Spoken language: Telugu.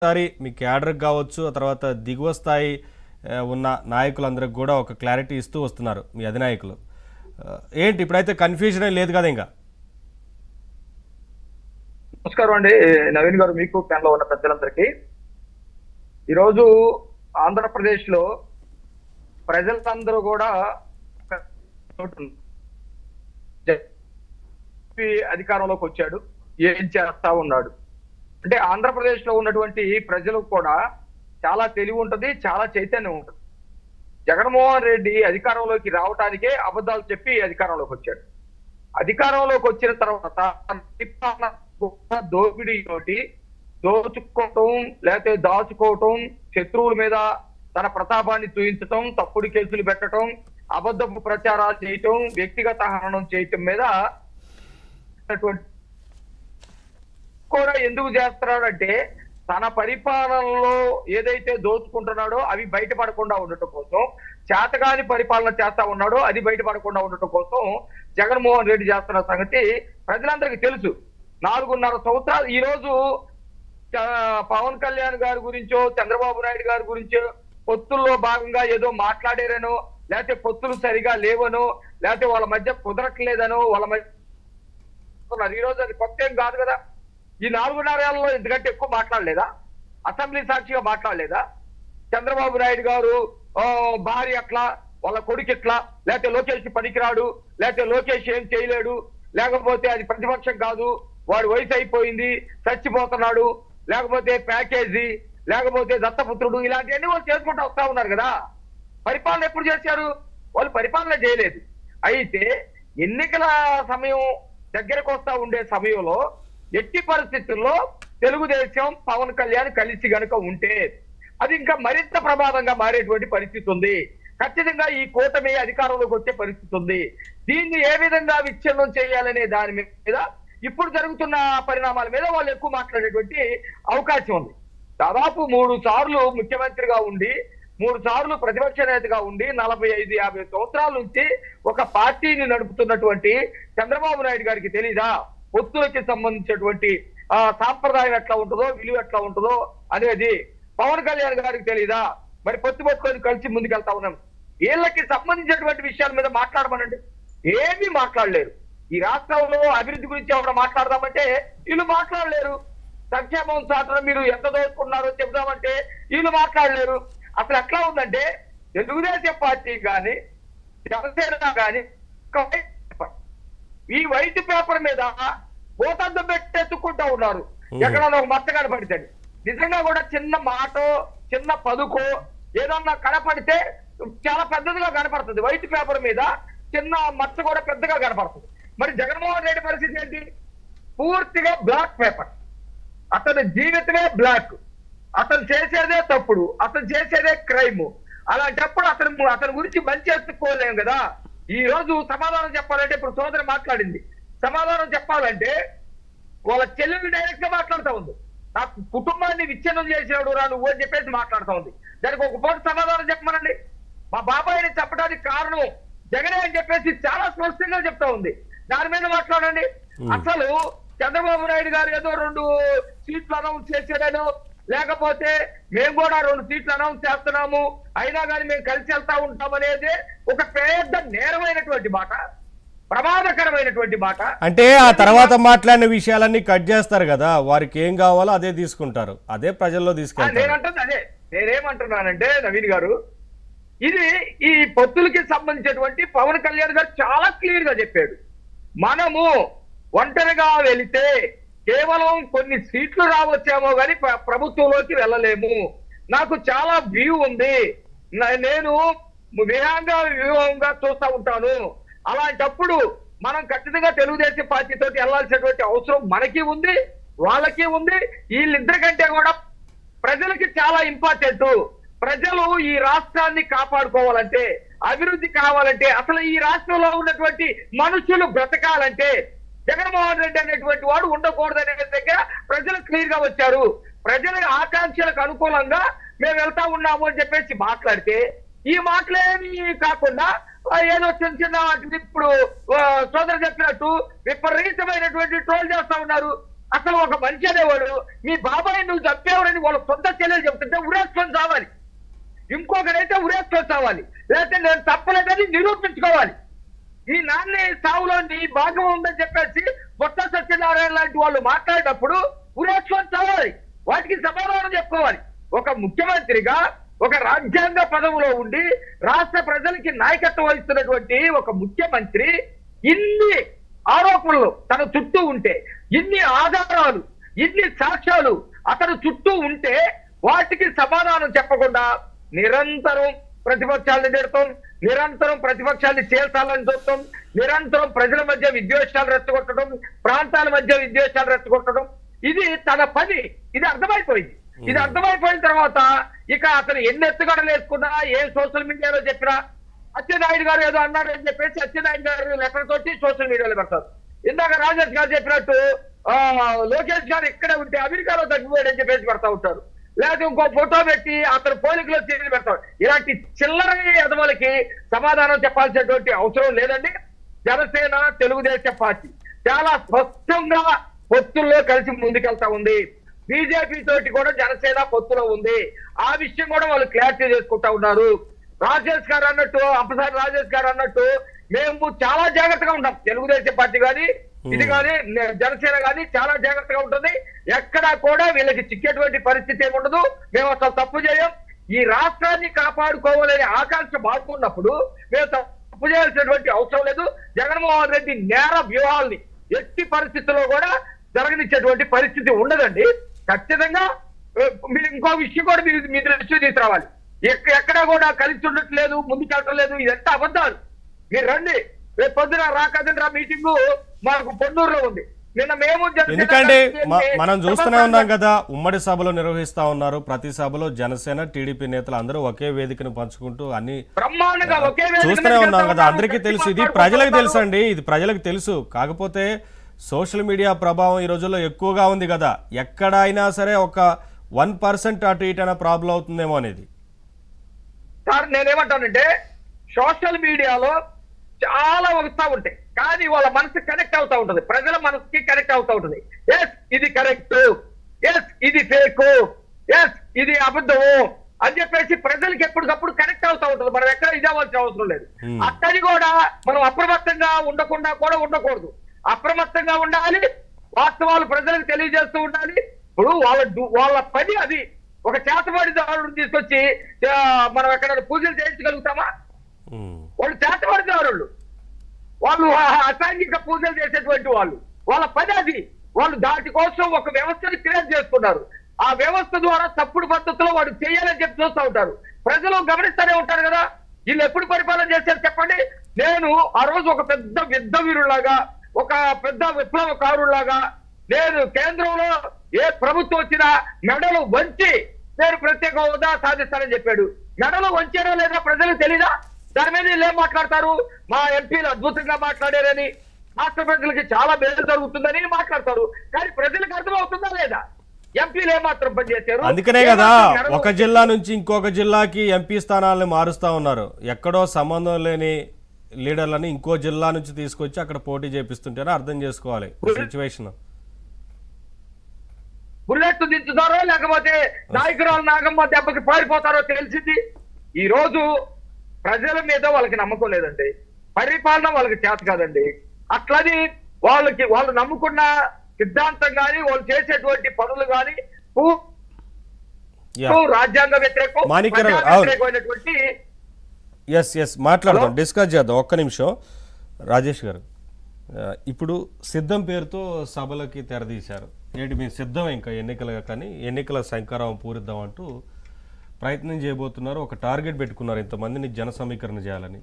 సారి మీ క్యాడర్కి కావచ్చు, ఆ తర్వాత దిగువ స్థాయి ఉన్న నాయకులందరికి కూడా ఒక క్లారిటీ ఇస్తూ వస్తున్నారు మీ అధినాయకులు. ఏంటి ఇప్పుడైతే కన్ఫ్యూజన్ లేదు కదా ఇంకా? నమస్కారం అండి నవీన్ గారు, మీకు ప్యానెల్లో ఉన్న పెద్దలందరికీ. ఈరోజు ఆంధ్రప్రదేశ్ లో ప్రజలందరూ కూడా అధికారంలోకి వచ్చాడు, ఏం చేస్తా ఉన్నాడు అంటే ఆంధ్రప్రదేశ్ లో ఉన్నటువంటి ప్రజలకు కూడా చాలా తెలివి ఉంటది, చాలా చైతన్యం ఉంటుంది. జగన్మోహన్ రెడ్డి అధికారంలోకి రావటానికే అబద్ధాలు చెప్పి అధికారంలోకి వచ్చాడు. అధికారంలోకి వచ్చిన తర్వాత దోపిడీ తోటి దోచుకోవటం, లేకపోతే దాచుకోవటం, శత్రువుల మీద తన ప్రతాపాన్ని చూపించటం, తప్పుడు కేసులు పెట్టడం, అబద్ధపు ప్రచారాలు చేయటం, వ్యక్తిగత హననం చేయటం మీద కూడా ఎందుకు చేస్తున్నాడంటే తన పరిపాలనలో ఏదైతే దోచుకుంటున్నాడో అవి బయటపడకుండా ఉండటం కోసం, చేతగాని పరిపాలన చేస్తా ఉన్నాడో అది బయటపడకుండా ఉండటం కోసం జగన్మోహన్ రెడ్డి చేస్తున్న సంగతి ప్రజలందరికీ తెలుసు. 4.5 సంవత్సరాలు ఈ రోజు పవన్ కళ్యాణ్ గారి గురించో చంద్రబాబు నాయుడు గారి గురించో పొత్తుల్లో భాగంగా ఏదో మాట్లాడారనో, లేకపోతే పొత్తులు సరిగా లేవనో, లేకపోతే వాళ్ళ మధ్య కుదరట్లేదనో, వాళ్ళ మధ్య ఈ రోజు అది కొత్త ఏం కాదు కదా. ఈ 4.5 ఏళ్లలో ఎందుకంటే ఎక్కువ మాట్లాడలేదా? అసెంబ్లీ సాక్షిగా మాట్లాడలేదా? చంద్రబాబు నాయుడు గారు భార్య అట్లా, వాళ్ళ కొడుకు ఇట్లా, లేకపోతే లోకేష్ పనికిరాడు, లేకపోతే లోకేష్ ఏం చేయలేడు, లేకపోతే అది ప్రతిపక్షం కాదు, వాడు వయసు అయిపోయింది చచ్చిపోతున్నాడు, లేకపోతే ప్యాకేజీ, లేకపోతే దత్తపుత్రుడు, ఇలాంటివన్నీ వాళ్ళు చేసుకుంటూ వస్తా ఉన్నారు కదా. పరిపాలన ఎప్పుడు చేశారు? వాళ్ళు పరిపాలన చేయలేదు. అయితే ఎన్నికల సమయం దగ్గరకు వస్తా ఉండే సమయంలో ఎట్టి పరిస్థితుల్లో తెలుగుదేశం పవన్ కళ్యాణ్ కలిసి గనుక ఉంటే అది ఇంకా మరింత ప్రమాదంగా మారేటువంటి పరిస్థితి ఉంది. ఖచ్చితంగా ఈ కూటమి అధికారంలోకి వచ్చే పరిస్థితి ఉంది. దీన్ని ఏ విధంగా విచ్ఛిన్నం చేయాలనే దాని మీద ఇప్పుడు జరుగుతున్న పరిణామాల మీద వాళ్ళు ఎక్కువ మాట్లాడేటువంటి అవకాశం ఉంది. దాదాపు 3 సార్లు ముఖ్యమంత్రిగా ఉండి, 3 సార్లు ప్రతిపక్ష నేతగా ఉండి, 45-50 సంవత్సరాల నుంచి ఒక పార్టీని నడుపుతున్నటువంటి చంద్రబాబు నాయుడు గారికి తెలీదా పొత్తులకి సంబంధించినటువంటి సాంప్రదాయం ఎట్లా ఉంటుందో, విలువ ఎట్లా ఉంటుందో అనేది? పవన్ కళ్యాణ్ గారికి తెలీదా? మరి పొత్తు పట్టుకొని కలిసి ముందుకెళ్తా ఉన్నాం. వీళ్ళకి సంబంధించినటువంటి విషయాల మీద మాట్లాడమనండి, ఏమీ మాట్లాడలేరు. ఈ రాష్ట్రంలో అభివృద్ధి గురించి ఎవరు మాట్లాడదామంటే వీళ్ళు మాట్లాడలేరు. సంక్షేమం శాతం మీరు ఎంత దోచుకున్నారో చెబుదామంటే వీళ్ళు మాట్లాడలేరు. అసలు ఎట్లా ఉందంటే తెలుగుదేశం పార్టీ కానీ జనసేన కానీ ఈ వైట్ పేపర్ మీద ఓటంతం పెట్టెత్తుకుంటా ఉన్నారు. ఎక్కడన్నా ఒక మచ్చ కనపడితే, నిజంగా కూడా చిన్న మాటో చిన్న పదుకో ఏదన్నా కనపడితే చాలా పెద్దదిగా కనపడుతుంది. వైట్ పేపర్ మీద చిన్న మచ్చ కూడా పెద్దగా కనపడుతుంది. మరి జగన్మోహన్ రెడ్డి పరిస్థితి ఏంటి? పూర్తిగా బ్లాక్ పేపర్. అతని జీవితమే బ్లాక్, అతను చేసేదే తప్పుడు, అతను చేసేదే క్రైమ్. అలాంటప్పుడు అతని గురించి మంచి ఎత్తుకోలేం కదా. ఈ రోజు సమాధానం చెప్పాలంటే ఇప్పుడు సోదరి మాట్లాడింది, సమాధానం చెప్పాలంటే వాళ్ళ చెల్లెలు డైరెక్ట్ గా మాట్లాడుతూ ఉంది. నాకు కుటుంబాన్ని విచ్ఛిన్నం చేసినాడు రా నువ్వు అని చెప్పేసి మాట్లాడుతూ ఉంది. దానికి ఒక పూట సమాధానం చెప్పమనండి. మా బాబాయిని చెప్పడానికి కారణం జగనే అని చెప్పేసి చాలా స్పష్టంగా చెప్తా ఉంది. దాని మీద మాట్లాడండి. అసలు చంద్రబాబు నాయుడు గారు ఏదో 2 సీట్లు అనౌన్స్ చేశాడనో, లేకపోతే మేము కూడా 2 సీట్లు అనౌన్స్ చేస్తున్నాము, అయినా కానీ మేము కలిసి వెళ్తా ఉంటాం అనేది ఒక పెద్ద నేరమైనటువంటి మాట, ప్రమాదకరమైనటువంటి మాట. అంటే ఆ తర్వాత మాట్లాడిన విషయాలన్నీ కట్ చేస్తారు కదా, వారికి ఏం కావాలో అదే తీసుకుంటారు, అదే ప్రజల్లో తీసుకెళ్తారు. నేనంటుంది అదే. నేనేమంటున్నానంటే నవీన్ గారు, ఇది ఈ పొత్తులకి సంబంధించినటువంటి పవన్ కళ్యాణ్ గారు చాలా క్లియర్ గా చెప్పాడు. మనము ఒంటరిగా వెళితే కేవలం కొన్ని సీట్లు రావచ్చేమో కానీ ప్రభుత్వంలోకి వెళ్ళలేము. నాకు చాలా వ్యూ ఉంది, నేను వ్యూహంగా చూస్తా ఉంటాను. అలాంటప్పుడు మనం ఖచ్చితంగా తెలుగుదేశం పార్టీతో వెళ్లాల్సినటువంటి అవసరం మనకి ఉంది, వాళ్ళకి ఉంది. వీళ్ళిద్దరికంటే కూడా ప్రజలకి చాలా ఇంపార్టెంట్. ప్రజలు ఈ రాష్ట్రాన్ని కాపాడుకోవాలంటే, అభివృద్ధి కావాలంటే, అసలు ఈ రాష్ట్రంలో ఉన్నటువంటి మనుషులు బ్రతకాలంటే జగన్మోహన్ రెడ్డి అనేటువంటి వాడు ఉండకూడదనే దగ్గర ప్రజలు క్లియర్ గా వచ్చారు. ప్రజల ఆకాంక్షలకు అనుకూలంగా మేము వెళ్తా ఉన్నాము అని చెప్పేసి మాట్లాడితే, ఈ మాటలేమి కాకుండా ఏదో చిన్న చిన్న ఇప్పుడు సోదరు చెప్పినట్టు విపరీతమైనటువంటి ట్రోల్ చేస్తా ఉన్నారు. అసలు ఒక మనిషి అనేవాడు మీ బాబాయ్ నువ్వు చంపేవాడని వాళ్ళ సొంత చెల్లెలు చెప్తుంటే ఉరేసుకొని చావాలి, ఇంకొకరైతే ఉరేసుకొని చావాలి, లేకపోతే నేను తప్పలేదని నిరూపించుకోవాలి. మీ నాన్న సావులో నీ భాగం ఉందని చెప్పేసి బొత్స సత్యనారాయణ లాంటి వాళ్ళు మాట్లాడినప్పుడు ఉరేసుకొని చావాలి, వాటికి సమాధానం చెప్పుకోవాలి. ఒక ముఖ్యమంత్రిగా ఒక రాజ్యాంగ పదవిలో ఉండి రాష్ట్ర ప్రజలకి నాయకత్వం వహిస్తున్నటువంటి ఒక ముఖ్యమంత్రి ఇన్ని ఆరోపణలు తన చుట్టూ ఉంటే, ఇన్ని ఆధారాలు, ఇన్ని సాక్ష్యాలు అతను చుట్టూ ఉంటే వాటికి సమాధానం చెప్పకుండా నిరంతరం ప్రతిపక్షాలను తిడతాం, నిరంతరం ప్రతిపక్షాన్ని చేల్చాలని చూస్తాం, నిరంతరం ప్రజల మధ్య విద్వేషాలు రెచ్చగొట్టడం, ప్రాంతాల మధ్య విద్వేషాలు రెచ్చగొట్టడం, ఇది తన పని. ఇది అర్థమైపోయింది. ఇది అర్థమైపోయిన తర్వాత ఇక అతను ఎన్ని ఎత్తుగడలు వేసుకున్నా, ఏ సోషల్ మీడియాలో చెప్పినా అచ్చెన్నాయుడు గారు ఏదో అన్నారు అని చెప్పేసి అచ్చెన్నాయుడు గారు లెటర్ తోటి సోషల్ మీడియాలో పెడతారు. ఇందాక రాజేష్ గారు చెప్పినట్టు లోకేష్ గారు ఇక్కడే ఉంటే అమెరికాలో తగ్గిపోయాడు అని చెప్పేసి పెడతా ఉంటారు, లేకపోతే ఇంకో ఫోటో పెట్టి అతను పోలికలో చేసి పెడతాడు. ఇలాంటి చిల్లర ఎదవలకి సమాధానం చెప్పాల్సినటువంటి అవసరం లేదండి. జనసేన తెలుగుదేశం పార్టీ చాలా స్పష్టంగా పొత్తుల్లో కలిసి ముందుకెళ్తా ఉంది. బీజేపీ తోటి కూడా జనసేన పొత్తులో ఉంది. ఆ విషయం కూడా వాళ్ళు క్లారిటీ చేసుకుంటా ఉన్నారు. రాజేష్ గారు అన్నట్టు, అంపసారి రాజేష్ గారు అన్నట్టు మేము చాలా జాగ్రత్తగా ఉంటాం. తెలుగుదేశం పార్టీ కానీ ఇది కానీ జనసేన కానీ చాలా జాగ్రత్తగా ఉంటుంది. ఎక్కడా కూడా వీళ్ళకి చిక్కేటువంటి పరిస్థితి ఏమి ఉండదు. మేము అసలు తప్పు చేయం. ఈ రాష్ట్రాన్ని కాపాడుకోవాలనే ఆకాంక్ష బాగున్నప్పుడు మేము తప్పు చేయాల్సినటువంటి అవసరం లేదు. జగన్మోహన్ రెడ్డి నేర వ్యూహాల్ని ఎట్టి పరిస్థితుల్లో కూడా జరగనిచ్చేటువంటి పరిస్థితి ఉండదండి. ఖచ్చితంగా మీరు ఇంకో విషయం కూడా మీరు మీ దృష్టికి తీసుకురావాలి. ఎక్కడా కూడా కలిసి ఉండట్లేదు, ముందుకెళ్ళటం లేదు, ఇదంతా అబద్ధాలు. మీరు రండి, రేపు పొద్దున రాకదండి మీటింగ్ మాకు పొన్నూరులో ఉంది. నిన్న మేము ఎందుకంటే మనం చూస్తూనే ఉన్నాం కదా, ఉమ్మడి సభలు నిర్వహిస్తా ఉన్నారు. ప్రతి సభలో జనసేన టీడీపీ నేతలు అందరూ ఒకే వేదికను పంచుకుంటూ అన్ని బ్రహ్మాండంగా ఒకే చూస్తూనే ఉన్నాం కదా. అందరికీ తెలుసు, ఇది ప్రజలకు తెలుసు అండి, ఇది ప్రజలకు తెలుసు. కాకపోతే సోషల్ మీడియా ప్రభావం ఈ రోజుల్లో ఎక్కువగా ఉంది కదా, ఎక్కడైనా సరే ఒక 1% అటు ఇటైనా ప్రాబ్లం అవుతుందేమో అనేది. సార్ నేనేమంటానంటే సోషల్ మీడియాలో చాలా వస్తా ఉంటాయి, కానీ వాళ్ళ మనసు కనెక్ట్ అవుతా ఉంటుంది, ప్రజల మనసుకి కనెక్ట్ అవుతా ఉంటుంది. ఎస్ ఇది కరెక్ట్, ఎస్ ఇది ఫేక్, ఎస్ ఇది అబద్ధము అని చెప్పేసి ప్రజలకి ఎప్పటికప్పుడు కనెక్ట్ అవుతా ఉంటుంది. మనం ఎక్కడ ఇదవ్వాల్సిన అవసరం లేదు. అక్కడి కూడా మనం అప్రమత్తంగా ఉండకుండా కూడా ఉండకూడదు. అప్రమత్తంగా ఉండాలి, వాస్తవాలు ప్రజలకు తెలియజేస్తూ ఉండాలి. ఇప్పుడు వాళ్ళ పని అది. ఒక చేతబడి దారుడు తీసుకొచ్చి మనం ఎక్కడ పూజలు చేయించగలుగుతామా? వాళ్ళు చేతబడి దారుళ్ళు, వాళ్ళు అసాంఘిక పూజలు చేసేటువంటి వాళ్ళు, వాళ్ళ పని అది. వాళ్ళు దాటి కోసం ఒక వ్యవస్థని క్రియేట్ చేసుకున్నారు. ఆ వ్యవస్థ ద్వారా తప్పుడు పద్ధతిలో వాడు చేయాలని చెప్పి చూస్తూ ఉంటారు. ప్రజలు గమనిస్తూనే ఉంటారు కదా. వీళ్ళు ఎప్పుడు పరిపాలన చేశారు చెప్పండి. నేను ఆ రోజు ఒక పెద్ద యుద్ధ వీరులాగా, ఒక పెద్ద విప్లవకారులాగా నేను కేంద్రంలో ఏ ప్రభుత్వం వచ్చినా మెడలు వంచి నేను ప్రత్యేక హోదా సాధిస్తానని చెప్పాడు. మెడలు వంచారో లేదా ప్రజలకు తెలీదా? దాని మీద వీళ్ళు ఏం మాట్లాడతారు? మా ఎంపీలు అద్భుతంగా మాట్లాడారని, రాష్ట్ర ప్రజలకి చాలా మేలు జరుగుతుందని మాట్లాడతారు. కానీ ప్రజలకు అర్థమవుతుందా లేదా? ఎంపీలు ఏమాత్రం పనిచేశారు? అందుకనే కదా ఒక జిల్లా నుంచి ఇంకొక జిల్లాకి ఎంపీ స్థానాలను మారుస్తా ఉన్నారు. ఎక్కడో సంబంధం లేని లీడర్లని ఇంకో జిల్లా నుంచి తీసుకొచ్చి అక్కడ పోటీ చేపిస్తుంటేనే అర్థం చేసుకోవాలి సిచ్యువేషన్. బుల్లెట్ దించుతారో లేకపోతే నాయకురాలు నాగమ్మ దెబ్బకి పారిపోతారో తెలిసింది. ఈ రోజు ప్రజల మీద వాళ్ళకి నమ్మకం లేదండి, పరిపాలన వాళ్ళకి చేత కాదండి. అట్లని వాళ్ళు నమ్ముకున్న సిద్ధాంతం కానీ వాళ్ళు చేసేటువంటి పనులు కానీ రాజ్యాంగ వ్యతిరేకమైనటువంటి. ఎస్ మాట్లాడదాం, డిస్కస్ చేద్దాం. ఒక్క నిమిషం రాజేష్ గారు, ఇప్పుడు సిద్ధం పేరుతో సభలకి తెరదీశారు. ఏంటి మేము సిద్ధం ఇంకా ఎన్నికలుగా, కానీ ఎన్నికల శంకారావం పూరిద్దాం అంటూ ప్రయత్నం చేయబోతున్నారు. ఒక టార్గెట్ పెట్టుకున్నారు, ఇంతమందిని జన సమీకరణ చేయాలని.